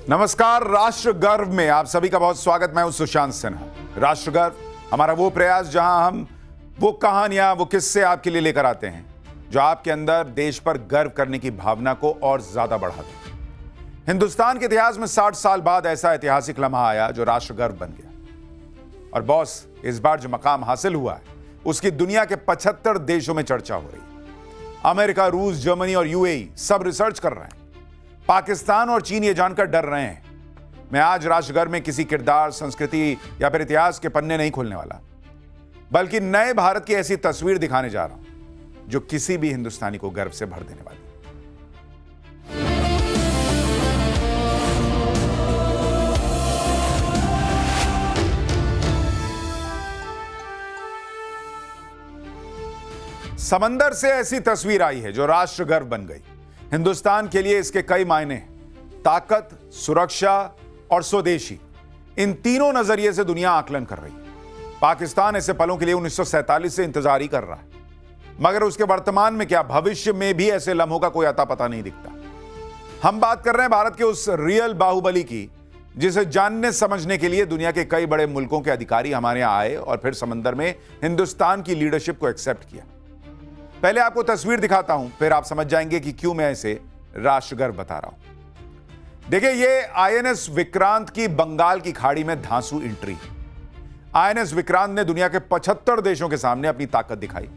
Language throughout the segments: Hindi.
नमस्कार। राष्ट्र गर्व में आप सभी का बहुत स्वागत। मैं हूं सुशांत सिन्हा। राष्ट्र गर्व हमारा वो प्रयास जहां हम वो कहानियां, वो किस्से आपके लिए लेकर आते हैं जो आपके अंदर देश पर गर्व करने की भावना को और ज्यादा बढ़ाते हैं। हिंदुस्तान के इतिहास में 60 साल बाद ऐसा ऐतिहासिक लम्हा आया जो राष्ट्र गर्व बन गया। और बॉस, इस बार जो मकाम हासिल हुआ है उसकी दुनिया के 75 देशों में चर्चा हो रही है। अमेरिका, रूस, जर्मनी और यूएई सब रिसर्च कर रहे हैं। पाकिस्तान और चीन ये जानकर डर रहे हैं। मैं आज राष्ट्रगर्व में किसी किरदार, संस्कृति या फिर इतिहास के पन्ने नहीं खोलने वाला, बल्कि नए भारत की ऐसी तस्वीर दिखाने जा रहा हूं जो किसी भी हिंदुस्तानी को गर्व से भर देने वाली। समंदर से ऐसी तस्वीर आई है जो राष्ट्र गर्व बन गई। हिंदुस्तान के लिए इसके कई मायने हैं। ताकत, सुरक्षा और स्वदेशी, इन तीनों नजरिए से दुनिया आकलन कर रही है। पाकिस्तान ऐसे पलों के लिए 1947 से इंतजार ही कर रहा है, मगर उसके वर्तमान में क्या, भविष्य में भी ऐसे लम्हों का कोई अता पता नहीं दिखता। हम बात कर रहे हैं भारत के उस रियल बाहुबली की, जिसे जानने समझने के लिए दुनिया के कई बड़े मुल्कों के अधिकारी हमारे यहां आए और फिर समंदर में हिंदुस्तान की लीडरशिप को एक्सेप्ट किया। पहले आपको तस्वीर दिखाता हूं, फिर आप समझ जाएंगे कि क्यों मैं इसे राष्ट्रगर्व बता रहा हूं। देखिए, ये आईएनएस विक्रांत की बंगाल की खाड़ी में धांसू एंट्री। आईएनएस विक्रांत ने दुनिया के 75 देशों के सामने अपनी ताकत दिखाई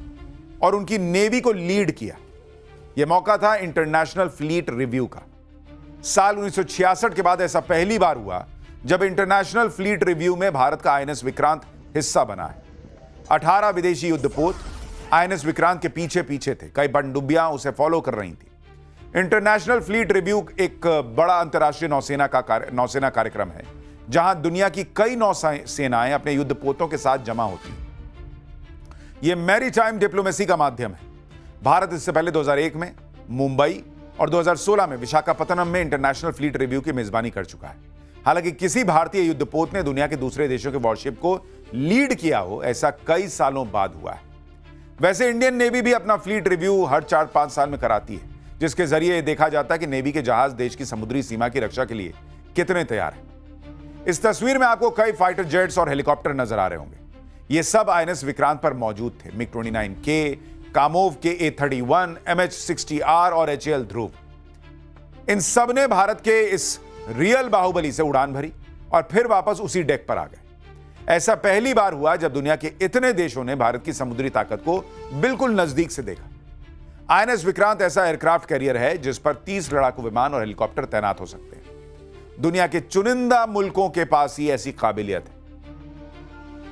और उनकी नेवी को लीड किया। यह मौका था इंटरनेशनल फ्लीट रिव्यू का। साल 1966 के बाद ऐसा पहली बार हुआ जब इंटरनेशनल फ्लीट रिव्यू में भारत का आईएनएस विक्रांत हिस्सा बना है। 18 विदेशी युद्धपोत आईएनएस विक्रांत के पीछे पीछे थे। कई पनडुब्बियां उसे फॉलो कर रही थी। इंटरनेशनल फ्लीट रिव्यू एक बड़ा अंतर्राष्ट्रीय नौसेना कार्यक्रम है जहां दुनिया की कई नौसेनाएं अपने युद्धपोतों के साथ जमा होती हैं। यह मैरीटाइम डिप्लोमेसी का माध्यम है। भारत इससे पहले 2001 में मुंबई और 2016 में विशाखापत्तनम में इंटरनेशनल फ्लीट रिव्यू की मेजबानी कर चुका है। हालांकि किसी भारतीय युद्धपोत ने दुनिया के दूसरे देशों के वॉरशिप को लीड किया हो, ऐसा कई सालों बाद हुआ है। वैसे इंडियन नेवी भी अपना फ्लीट रिव्यू हर 4-5 साल में कराती है, जिसके जरिए यह देखा जाता है कि नेवी के जहाज देश की समुद्री सीमा की रक्षा के लिए कितने तैयार हैं। इस तस्वीर में आपको कई फाइटर जेट्स और हेलीकॉप्टर नजर आ रहे होंगे। ये सब आईएनएस विक्रांत पर मौजूद थे। MiG-29K, कामोव के A-31, MH-60R और HAL ध्रुव। इन सब ने भारत के इस रियल बाहुबली से उड़ान भरी और फिर वापस उसी डेक पर आ गए। ऐसा पहली बार हुआ जब दुनिया के इतने देशों ने भारत की समुद्री ताकत को बिल्कुल नजदीक से देखा। आईएनएस विक्रांत ऐसा एयरक्राफ्ट कैरियर है जिस पर 30 लड़ाकू विमान और हेलीकॉप्टर तैनात हो सकते हैं। दुनिया के चुनिंदा मुल्कों के पास ही ऐसी काबिलियत है।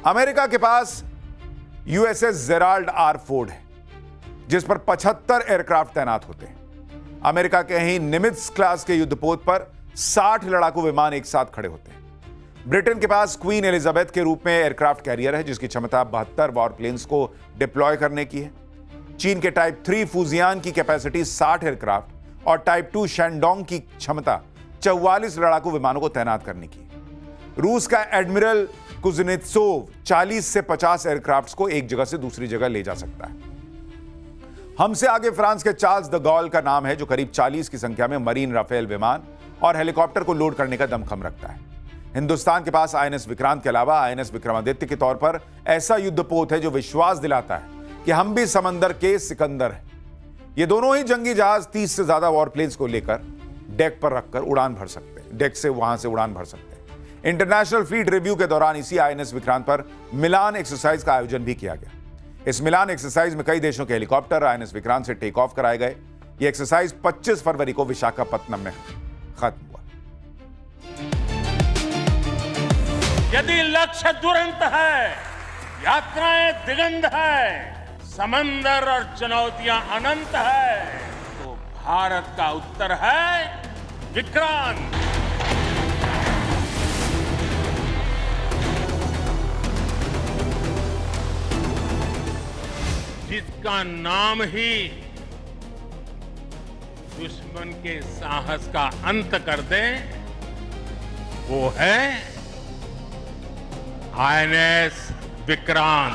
अमेरिका के पास USS जेराल्ड आर फोर्ड है, जिस पर 75 एयरक्राफ्ट तैनात होते हैं। अमेरिका के ही निमित्ज क्लास के युद्धपोत पर 60 लड़ाकू विमान एक साथ खड़े होते हैं। ब्रिटेन के पास क्वीन एलिजाबेथ के रूप में एयरक्राफ्ट कैरियर है, जिसकी क्षमता 72 वॉरप्लेन्स को डिप्लॉय करने की है। चीन के टाइप 3 फूजियान की कैपेसिटी 60 एयरक्राफ्ट और टाइप 2 शैंडोंग की क्षमता 44 लड़ाकू विमानों को तैनात करने की है। रूस का एडमिरल कुजनेत्सोव 40 से 50 एयरक्राफ्ट को एक जगह से दूसरी जगह ले जा सकता है। हमसे आगे फ्रांस के चार्ल्स द गॉल का नाम है, जो करीब 40 की संख्या में मरीन राफेल विमान और हेलीकॉप्टर को लोड करने का दमखम रखता है। हिंदुस्तान के पास आईएनएस विक्रांत के अलावा आईएनएस विक्रमादित्य के तौर पर ऐसा युद्धपोत है जो विश्वास दिलाता है कि हम भी समंदर के सिकंदर हैं। ये दोनों ही जंगी जहाज 30 से ज्यादा वॉरप्लेन्स को लेकर डेक पर रखकर उड़ान भर सकते हैं, डेक से वहां से उड़ान भर सकते हैं। इंटरनेशनल फ्लीट रिव्यू के दौरान इसी आईएनएस विक्रांत पर मिलान एक्सरसाइज का आयोजन भी किया गया। इस मिलान एक्सरसाइज में कई देशों के हेलीकॉप्टर आईएनएस विक्रांत से टेक ऑफ कराए गए। यह एक्सरसाइज 25 फरवरी को विशाखापत्तनम में खत्म हुआ। यदि लक्ष्य दुरंत है, यात्राएं दिगंत है, समंदर और चुनौतियां अनंत है, तो भारत का उत्तर है विक्रांत। जिसका नाम ही दुश्मन के साहस का अंत कर दे, वो है आईएनएस विक्रांत।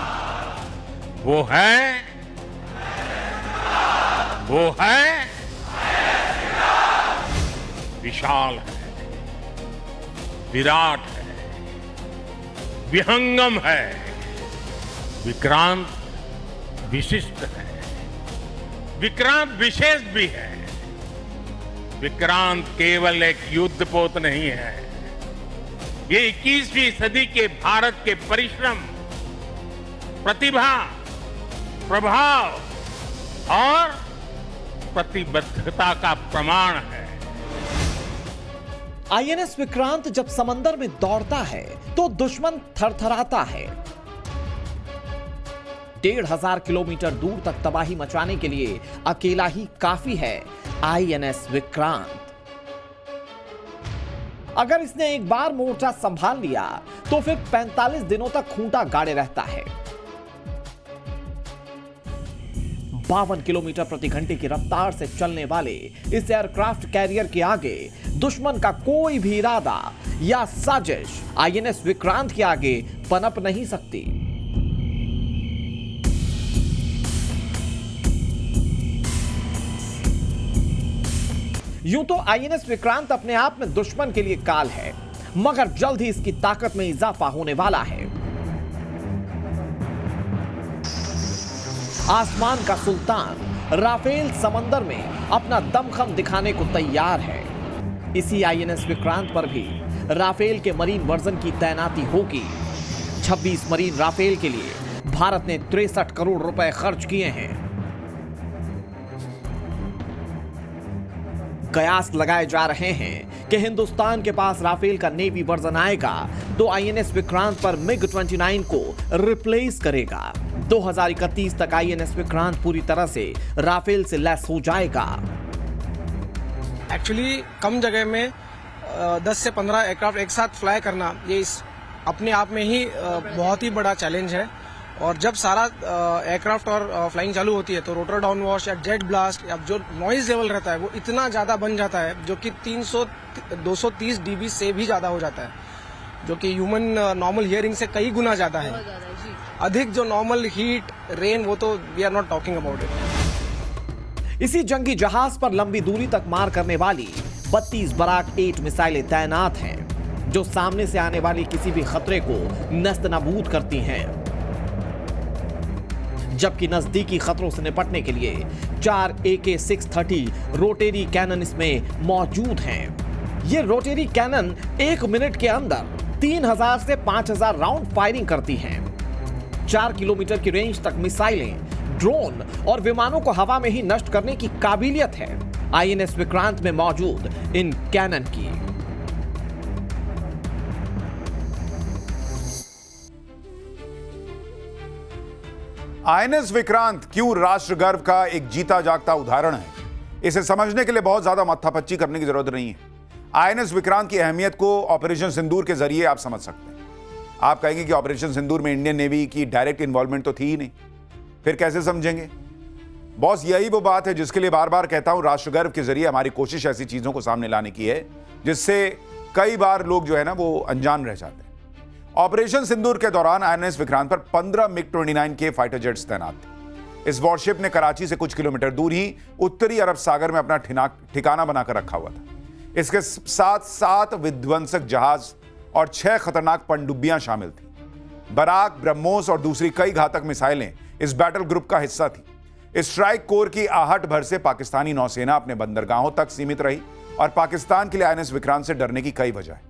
वो है विशाल है, विराट है, विहंगम है, विक्रांत विशिष्ट है, विक्रांत विशेष भी है। विक्रांत केवल एक युद्धपोत नहीं है, ये 21वीं सदी के भारत के परिश्रम, प्रतिभा, प्रभाव और प्रतिबद्धता का प्रमाण है। आईएनएस विक्रांत जब समंदर में दौड़ता है तो दुश्मन थरथराता है। 1,500 किलोमीटर दूर तक तबाही मचाने के लिए अकेला ही काफी है आईएनएस विक्रांत। अगर इसने एक बार मोर्चा संभाल लिया तो फिर 45 दिनों तक खूंटा गाड़े रहता है। 52 किलोमीटर प्रति घंटे की रफ्तार से चलने वाले इस एयरक्राफ्ट कैरियर के आगे दुश्मन का कोई भी इरादा या साजिश आईएनएस विक्रांत के आगे पनप नहीं सकती। यूं तो आईएनएस विक्रांत अपने आप में दुश्मन के लिए काल है, मगर जल्द ही इसकी ताकत में इजाफा होने वाला है। आसमान का सुल्तान राफेल समंदर में अपना दमखम दिखाने को तैयार है। इसी आईएनएस विक्रांत पर भी राफेल के मरीन वर्जन की तैनाती होगी। 26 मरीन राफेल के लिए भारत ने 63 करोड़ रुपए खर्च किए हैं। कयास लगाए जा रहे हैं कि हिंदुस्तान के पास राफेल का नेवी वर्जन आएगा तो आईएनएस विक्रांत पर मिग 29 को रिप्लेस करेगा। 2031 तक आईएनएस विक्रांत पूरी तरह से राफेल से लैस हो जाएगा। एक्चुअली कम जगह में 10 से 15 एयरक्राफ्ट एक साथ फ्लाई करना ये अपने आप में ही बहुत ही बड़ा चैलेंज है। और जब सारा एयरक्राफ्ट और फ्लाइंग चालू होती है तो रोटर डाउन वॉश या जेट ब्लास्ट या जो नॉइज लेवल रहता है वो इतना ज्यादा बन जाता है जो कि 230 डीबी से भी ज्यादा हो जाता है, जो कि ह्यूमन नॉर्मल हियरिंग से कई गुना ज्यादा है। अधिक जो नॉर्मल हीट रेन वो तो we are not talking about it. इसी जंगी जहाज पर लंबी दूरी तक मार करने वाली 32 बराक 8 मिसाइलें तैनात हैं, जो सामने से आने वाली किसी भी खतरे को नस्तनाबूद करती हैं। जबकि नजदीकी खतरों से निपटने के लिए 4 AK-630 रोटेरी कैनन इसमें मौजूद हैं। ये रोटेरी कैनन 1 मिनट के अंदर 3000 से 5000 राउंड फायरिंग करती हैं। 4 किलोमीटर की रेंज तक मिसाइलें, ड्रोन और विमानों को हवा में ही नष्ट करने की काबिलियत है आईएनएस विक्रांत में मौजूद इन कैनन की। आईएनएस विक्रांत क्यों राष्ट्र गर्व का एक जीता जागता उदाहरण है, इसे समझने के लिए बहुत ज्यादा मत्थापच्ची करने की जरूरत नहीं है। आईएनएस विक्रांत की अहमियत को ऑपरेशन सिंदूर के जरिए आप समझ सकते हैं। आप कहेंगे कि ऑपरेशन सिंदूर में इंडियन नेवी की डायरेक्ट इन्वॉल्वमेंट तो थी ही नहीं, फिर कैसे समझेंगे? बॉस, यही वो बात है जिसके लिए बार बार कहता हूं, राष्ट्र गर्व के जरिए हमारी कोशिश ऐसी चीजों को सामने लाने की है जिससे कई बार लोग जो है ना वो अनजान रह जाते हैं। ऑपरेशन सिंदूर के दौरान आईएनएस विक्रांत पर 15 MiG-29 के फाइटर जेट्स तैनात थे। इस वॉरशिप ने कराची से कुछ किलोमीटर दूर ही उत्तरी अरब सागर में अपना ठिकाना बनाकर रखा हुआ था। इसके साथ 7 विध्वंसक जहाज और 6 खतरनाक पनडुब्बियां शामिल थी। बराक, ब्रह्मोस और दूसरी कई घातक मिसाइलें इस बैटल ग्रुप का हिस्सा थी। इस स्ट्राइक कोर की आहट भर से पाकिस्तानी नौसेना अपने बंदरगाहों तक सीमित रही और पाकिस्तान के लिए आईएनएस विक्रांत से डरने की कई वजह है।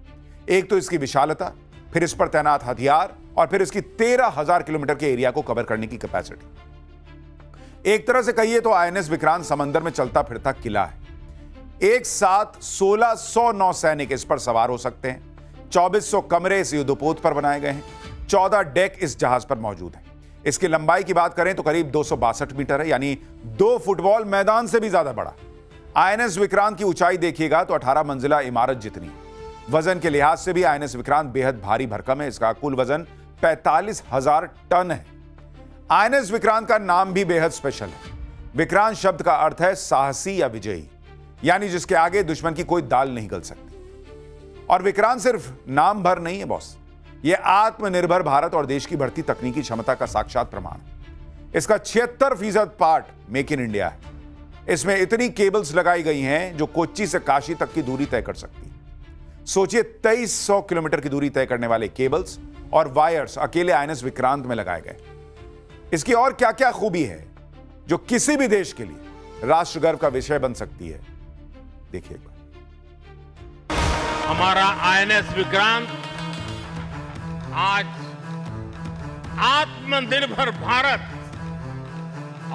एक तो इसकी विशालता, फिर इस पर तैनात हथियार और फिर इसकी 13,000 किलोमीटर के एरिया को कवर करने की कैपेसिटी। एक तरह से कहिए तो आईएनएस विक्रांत समंदर में चलता फिरता किला है। एक साथ 1600 नौसैनिक इस पर सवार हो सकते हैं। 2400 कमरे इस युद्धपोत पर बनाए गए हैं। 14 डेक इस जहाज पर मौजूद हैं। इसकी लंबाई की बात करें तो करीब 262 मीटर है, यानी 2 फुटबॉल मैदान से भी ज्यादा बड़ा। आईएनएस विक्रांत की ऊंचाई देखिएगा तो 18 मंजिला इमारत जितनी है। वजन के लिहाज से भी आईएनएस विक्रांत बेहद भारी भरकम है। इसका कुल वजन 45,000 टन है। आईएनएस विक्रांत का नाम भी बेहद स्पेशल है। विक्रांत शब्द का अर्थ है साहसी या विजयी, यानी जिसके आगे दुश्मन की कोई दाल नहीं गल सकती। और विक्रांत सिर्फ नाम भर नहीं है बॉस, यह आत्मनिर्भर भारत और देश की बढ़ती तकनीकी क्षमता का साक्षात प्रमाण है। इसका 76% पार्ट मेक इन इंडिया है। इसमें इतनी केबल्स लगाई गई हैं जो कोच्चि से काशी तक की दूरी तय कर सकती है। सोचिए 2300 किलोमीटर की दूरी तय करने वाले केबल्स और वायर्स अकेले आईएनएस विक्रांत में लगाए गए। इसकी और क्या क्या खूबी है जो किसी भी देश के लिए राष्ट्र गर्व का विषय बन सकती है, देखिए एक बार। हमारा आईएनएस विक्रांत आज आत्मनिर्भर भारत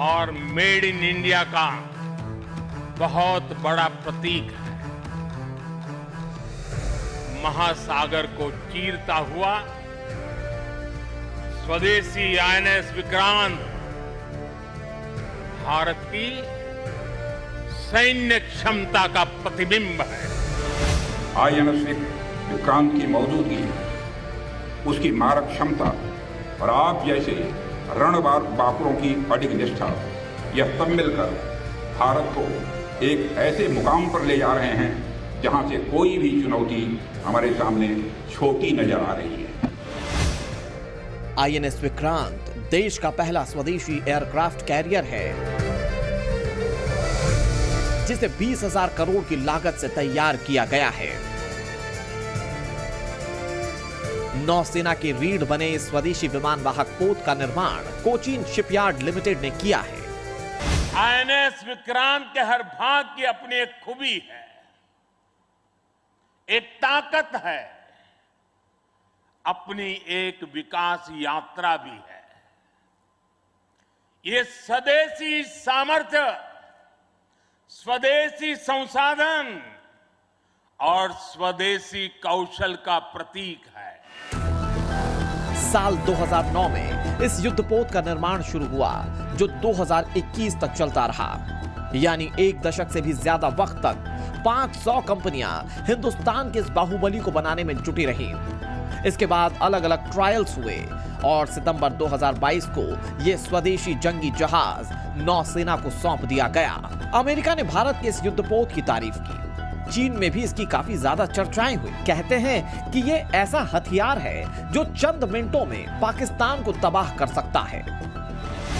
और मेड इन इंडिया का बहुत बड़ा प्रतीक है। महासागर को चीरता हुआ स्वदेशी आईएनएस विक्रांत भारत की सैन्य क्षमता का प्रतिबिंब है। आईएनएस विक्रांत की मौजूदगी, उसकी मारक क्षमता और आप जैसे रणबाज बापुरों की अडिग निष्ठा, यह सब मिलकर भारत को एक ऐसे मुकाम पर ले जा रहे हैं जहां से कोई भी चुनौती हमारे सामने छोटी नजर आ रही है। आईएनएस विक्रांत देश का पहला स्वदेशी एयरक्राफ्ट कैरियर है जिसे 20,000 करोड़ की लागत से तैयार किया गया है। नौसेना की रीढ़ बने इस स्वदेशी विमान वाहक पोत का निर्माण कोचीन शिपयार्ड लिमिटेड ने किया है। आईएनएस विक्रांत के हर भाग की अपनी एक खूबी है, एक ताकत है, अपनी एक विकास यात्रा भी है। ये स्वदेशी सामर्थ्य, स्वदेशी संसाधन और स्वदेशी कौशल का प्रतीक है। साल 2009 में इस युद्धपोत का निर्माण शुरू हुआ जो 2021 तक चलता रहा, यानी एक दशक से भी ज्यादा वक्त तक 500 कंपनियां हिंदुस्तान के इस बाहुबली को बनाने में जुटी रहीं। इसके बाद अलग अलग ट्रायल्स हुए और सितंबर 2022 को यह स्वदेशी जंगी जहाज नौसेना को सौंप दिया गया। अमेरिका ने भारत के इस युद्धपोत की तारीफ की। चीन में भी इसकी काफी ज्यादा चर्चाएं हुई। कहते हैं कि ये ऐसा हथियार है जो चंद मिनटों में पाकिस्तान को तबाह कर सकता है।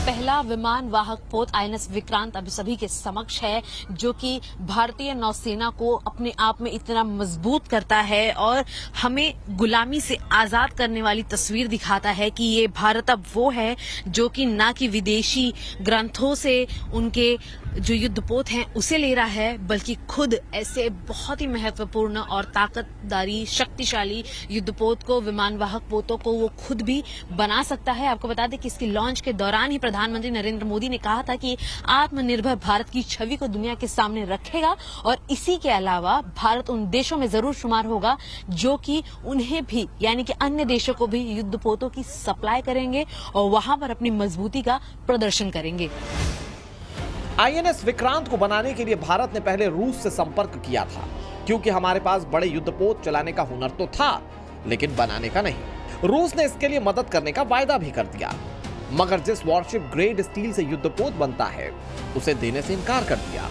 पहला विमान वाहक पोत आईएनएस विक्रांत अभी सभी के समक्ष है, जो कि भारतीय नौसेना को अपने आप में इतना मजबूत करता है और हमें गुलामी से आजाद करने वाली तस्वीर दिखाता है कि ये भारत अब वो है जो कि ना कि विदेशी ग्रंथों से उनके जो युद्धपोत हैं उसे ले रहा है, बल्कि खुद ऐसे बहुत ही महत्वपूर्ण और ताकतदारी शक्तिशाली युद्धपोत को, विमान वाहक पोतों को वो खुद भी बना सकता है। आपको बता दें कि इसकी लॉन्च के दौरान ही प्रधानमंत्री नरेंद्र मोदी ने कहा था कि आत्मनिर्भर भारत की छवि को दुनिया के सामने रखेगा और इसी के अलावा भारत उन देशों में जरूर शुमार होगा जो कि उन्हें भी यानी कि अन्य देशों को भी युद्धपोतों की सप्लाई करेंगे और वहां पर अपनी मजबूती का प्रदर्शन करेंगे। आईएनएस विक्रांत को बनाने के लिए भारत ने पहले रूस से संपर्क किया था, क्योंकि हमारे पास बड़े युद्धपोत चलाने का हुनर तो था लेकिन बनाने का नहीं। रूस ने इसके लिए मदद करने का वायदा भी कर दिया, मगर जिस वॉरशिप ग्रेड स्टील से युद्धपोत बनता है उसे देने से इनकार कर दिया।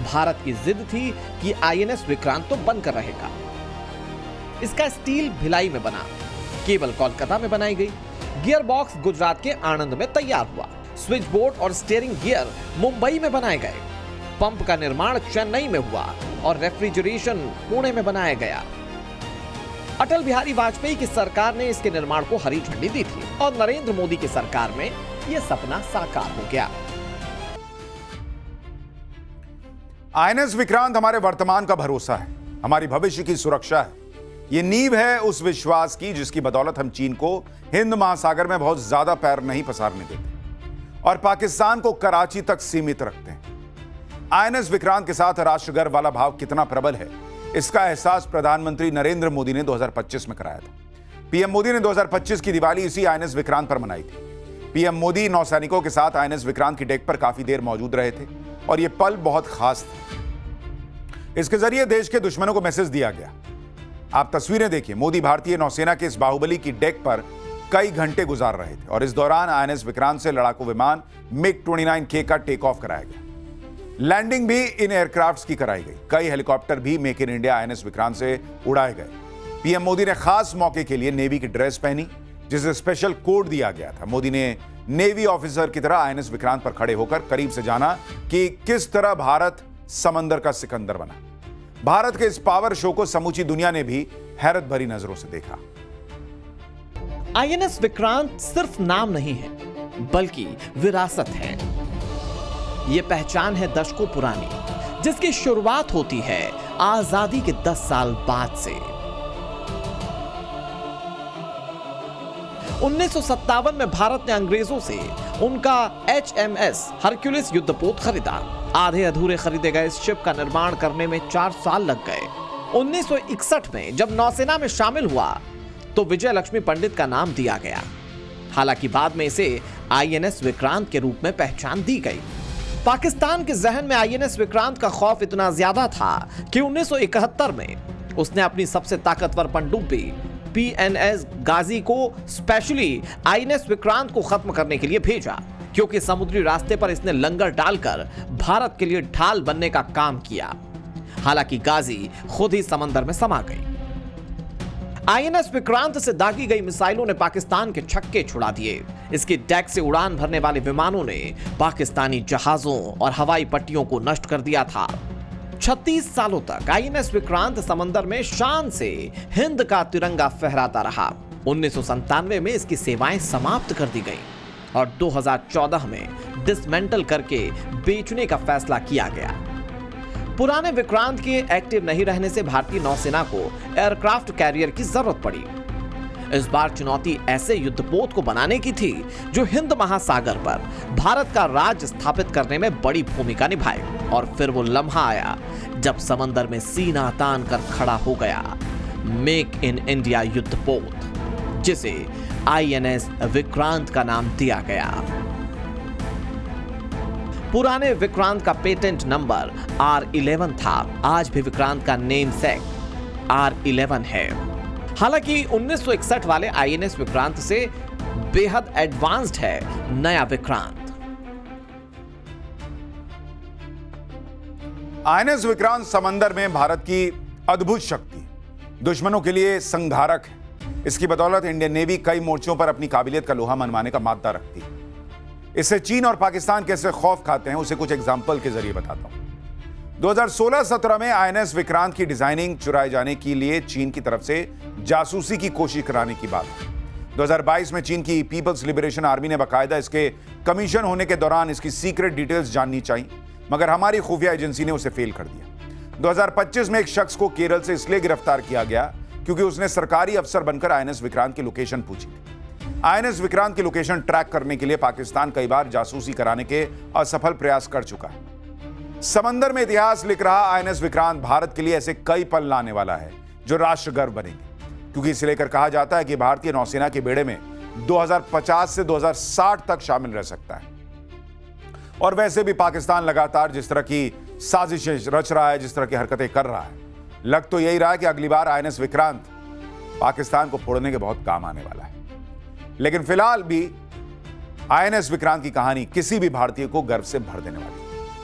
भारत की जिद थी कि आईएनएस विक्रांत तो बनकर रहेगा। इसका स्टील भिलाई में बना, केबल कोलकाता में बनाई गई, गियर बॉक्स गुजरात के आणंद में तैयार हुआ, स्विच बोर्ड और स्टीयरिंग गियर मुंबई में बनाए गए, पंप का निर्माण चेन्नई में हुआ और रेफ्रिजरेशन पुणे में बनाया गया। अटल बिहारी वाजपेयी की सरकार ने इसके निर्माण को हरी झंडी दी थी और नरेंद्र मोदी की सरकार में यह सपना साकार हो गया। आईएनएस विक्रांत हमारे वर्तमान का भरोसा है, हमारी भविष्य की सुरक्षा है। ये नींव है उस विश्वास की जिसकी बदौलत हम चीन को हिंद महासागर में बहुत ज्यादा पैर नहीं पसारने देते और पाकिस्तान को कराची तक सीमित रखते हैं। आईएनएस विक्रांत के साथ राष्ट्र गर्व वाला भाव कितना प्रबल है, इसका एहसास प्रधानमंत्री नरेंद्र मोदी ने 2025 में कराया था। पीएम मोदी ने 2025 की दिवाली इसी आईएनएस विक्रांत पर मनाई थी। पीएम मोदी नौसैनिकों के साथ आईएनएस विक्रांत की डेक पर काफी देर मौजूद रहे थे और यह पल बहुत खास था। इसके जरिए देश के दुश्मनों को मैसेज दिया गया। आप तस्वीरें देखिए, मोदी भारतीय नौसेना के इस बाहुबली की डेक पर कई घंटे गुजार रहे थे और इस दौरान आईएनएस विक्रांत से लड़ाकू विमान MiG-29K का टेक ऑफ कराया गया। लैंडिंग भी इन एयरक्राफ्ट्स की कराई गई। कई हेलीकॉप्टर भी make in India INS Vikrant से उड़ाए गए। पीएम मोदी ने खास मौके के लिए नेवी की ड्रेस पहनी जिसे स्पेशल कोड दिया गया था। मोदी ने नेवी ऑफिसर की तरह आईएनएस विक्रांत पर खड़े होकर करीब से जाना कि किस तरह भारत समंदर का सिकंदर बना। भारत के इस पावर शो को समूची दुनिया ने भी हैरत भरी नजरों से देखा। आईएनएस विक्रांत सिर्फ नाम नहीं है, बल्कि विरासत है। यह पहचान है दशकों पुरानी, जिसकी शुरुआत होती है आजादी के 10 साल बाद से। 1957 में भारत ने अंग्रेजों से उनका HMS हरक्यूलिस युद्धपोत खरीदा। आधे अधूरे खरीदे गए इस शिप का निर्माण करने में 4 साल लग गए। 1961 में जब नौसेना में शामिल हुआ तो विजय लक्ष्मी पंडित का नाम दिया गया। हालांकि बाद में इसे आईएनएस विक्रांत के रूप में पहचान दी गई। पाकिस्तान के जहन में आईएनएस विक्रांत का खौफ इतना ज्यादा था कि 1971 में उसने अपनी सबसे ताकतवर पनडुब्बी PNS गाजी को स्पेशली आईएनएस विक्रांत को खत्म करने के लिए भेजा, क्योंकि समुद्री रास्ते पर इसने लंगर डालकर भारत के लिए ढाल बनने का काम किया। हालांकि गाजी खुद ही समंदर में समा गई। आईएनएस विक्रांत से दागी गई मिसाइलों ने पाकिस्तान के छक्के छुड़ा दिए। इसकी डेक से उड़ान भरने वाले विमानों ने पाकिस्तानी जहाजों और हवाई पट्टियों को नष्ट कर दिया था। 36 सालों तक आईएनएस विक्रांत समंदर में शान से हिंद का तिरंगा फहराता रहा। 1997 में इसकी सेवाएं समाप्त कर दी गईं और 2014 में डिसमेंटल करके बेचने का फैसला किया गया। पुराने विक्रांत के एक्टिव नहीं रहने से भारतीय नौसेना को एयरक्राफ्ट कैरियर की जरूरत पड़ी। इस बार चुनौती ऐसे युद्धपोत को बनाने की थी जो हिंद महासागर पर भारत का राज स्थापित करने में बड़ी भूमिका निभाए। और फिर वो लम्हा आया जब समंदर में सीना तान कर खड़ा हो गया मेक इन इंडिया युद्धपोत, जिसे आईएनएस विक्रांत का नाम दिया गया। पुराने विक्रांत का पेटेंट नंबर R11 था। आज भी विक्रांत का नेम सेक R11 है। हालांकि 1961 वाले आईएनएस विक्रांत से बेहद एडवांस्ड है नया विक्रांत। आईएनएस विक्रांत समंदर में भारत की अद्भुत शक्ति, दुश्मनों के लिए संघारक है। इसकी बदौलत इंडियन नेवी कई मोर्चों पर अपनी काबिलियत का लोहा मनवाने का मादा रखती है। इससे चीन और पाकिस्तान कैसे खौफ खाते हैं, उसे कुछ एग्जाम्पल के जरिए बताता हूं। 2016-17 में आईएनएस विक्रांत की डिजाइनिंग चुराए जाने के लिए चीन की तरफ से जासूसी की कोशिश कराने की बात है। 2022 में चीन की पीपल्स लिबरेशन आर्मी ने बाकायदा इसके कमीशन होने के दौरान इसकी सीक्रेट डिटेल्स जाननी चाहिए, मगर हमारी खुफिया एजेंसी ने उसे फेल कर दिया। 2025 में एक शख्स को केरल से इसलिए गिरफ्तार किया गया क्योंकि उसने सरकारी अफसर बनकर आईएनएस विक्रांत की लोकेशन पूछी थी। आईएनएस विक्रांत की लोकेशन ट्रैक करने के लिए पाकिस्तान कई बार जासूसी कराने के असफल प्रयास कर चुका है। समंदर में इतिहास लिख रहा आईएनएस विक्रांत भारत के लिए ऐसे कई पल लाने वाला है जो राष्ट्र गर्व बनेंगे, क्योंकि इसे लेकर कहा जाता है कि भारतीय नौसेना के बेड़े में 2050 से 2060 तक शामिल रह सकता है। और वैसे भी पाकिस्तान लगातार जिस तरह की साजिशें रच रहा है, जिस तरह की हरकतें कर रहा है, लग तो यही रहा है कि अगली बार आईएनएस विक्रांत पाकिस्तान को फोड़ने के बहुत काम आने वाला है। लेकिन फिलहाल भी आईएनएस विक्रांत की कहानी किसी भी भारतीय को गर्व से भर देने वाली है।